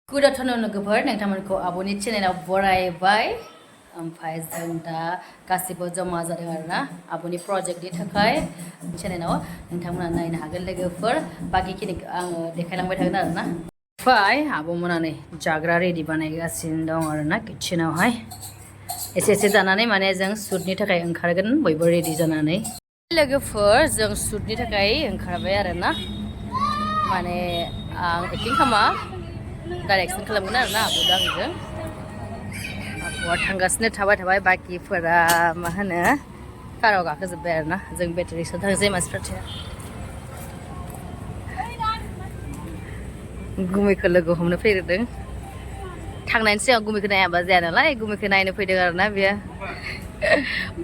Good afternoon, Lwgwpwr. नोंथांमोनखौ आब'नि चेनेलाव बरायबाय ओमफ्राय जों दा गासिबो जमा जादों आरोना आब'नि प्रजेक्टनि थाखाय चेनेलाव नोंथांमोना नायनो हागोन लोगोफोर बाकिखिनिखौ आङो देखायलांबाय थागोन आरोना ओमफ्राय आब'मोना नै जाग्रा रेडि बानायगासिनो दं आरोना किटचेनावहाय एसे एसे जानानै माने जों शुटनि थाखाय ओंखारगोन बयबो रेडि जानानै लोगोफोर जों शुटनि थाखाय ओंखारबाय आरोना माने आं एक्टिं खालामा डाइरेक्सन खालामगोन आरोना आब'दों आंजों आब'आ थांगासिनो थाबाय बाकिफोरा मा होनो काराव गाखोजोब्बाय आरोना जों बेटारिसो थांसै मानसिफ्रा थाया गुमैखौ लोगो हमनो फैग्रोदों थांनायनि सिगां गुमैखौ नायाबा जाया नालाय गुमैखौ नायनो फैदों आरोना बियो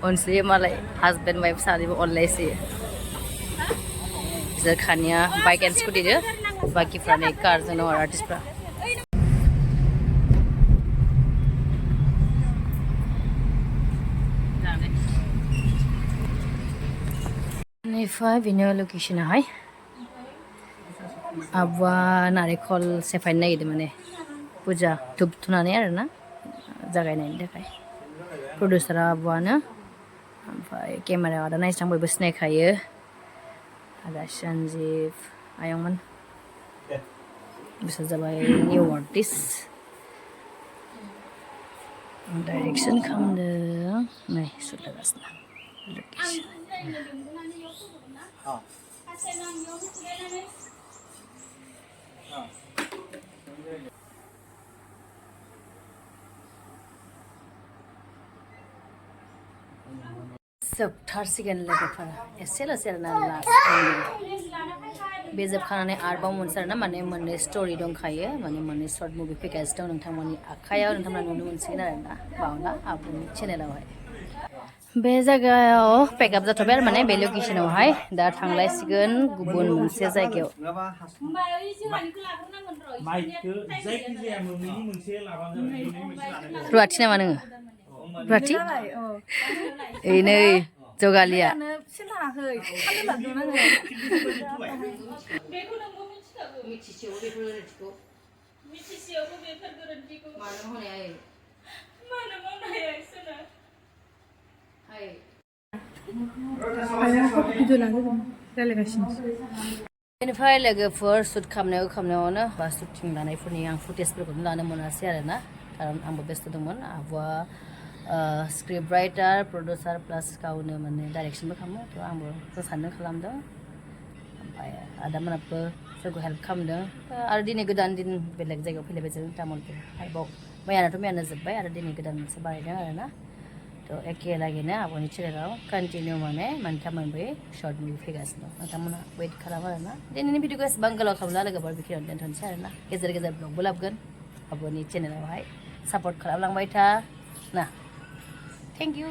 अनसोयो मालाय हासबेन्ड वाइफ सानैबो अनलायसोयो बिसोर खानिया बाइक एन्ड स्कुटिजों बाकिफ्रा नै कारजों दं आरो आर्टिस्टफ्रा बेनिफ्राय बेनो लकेसनाहाय आब'आ नारेंखल सेफायनो नागिरदों माने फुजा धुप थुनानै आरोना जागायनायनि थाखाय प्रडिउसारा आब'आनो ओमफ्राय केमेरायाव आदा नायस्रां बयबो सिनायखायो आदा सन्जिब आयंमोन बिसोर जाबाय निउ आर्टिस्ट डाइरेक्सन खालामदों नै सुट लागासिनो लकेसन जोबथारसिगोन लोगोफोरा एसेल'सै आरोना लास्ट बे जोबखांनानै आरोबाव मोनसे आरोना माने मोननै स्ट'रि दंखायो माने मोननै सर्ट मुभि फैगासिनो दं नोंथांमोननि आखायाव नोंथांमोना नुनो मोनसिगोन आरोना बावना आब'नि चेनेलावहाय बे जायगायाव पेकआप जाथ'बाय आरो माने बे लकेसनावहाय दा थांलायसिगोन गुबुन मोनसे जायगायाव रुवाथि नामा नोङो रुवाथि ओइ नै जगालिया बेनिफ्राय लोगोफोर शुट खालामनायावनो बा शुटिं लानायफोरनि आं फुटेजफोरखौनो लानो मोनासै आरोना खारन आंबो बेस्थ' दंमोन आब'आ स्क्रिप्ट राइटार प्रडिउसार प्लास गावनो माने डाइरेक्सनबो खालामो थ' आंबो साननो खालामदों ओमफ्राय आदामोनाबो जोंखौ हेल्प खालामदों आरो दिनै गोदान दिन बेलेग जायगायाव फैलायबाय जों तामुलपुर आरोबाव मैयानो जोब्बाय आरो दिनै गोदान मोनसे बानायदों आरोना थ' एखे लागैनो आब'नि चेनेलाव कन्टिनिउ माने मोनथाम मोनब्रै सर्ट मुभि फैगासिनो दं नोंथांमोना वेट खालामो आरोना दिनैनि भिडिअखौ एसेबां गोलाव खालामला लोगोफोर बेखिनियावनो दोनथ'नोसै आरोना गेजेर गेजेर ब्लगबो लाबोगोन आब'नि चेनेलावहाय सापर्ट खालामलांबाय था ना थेंक इउ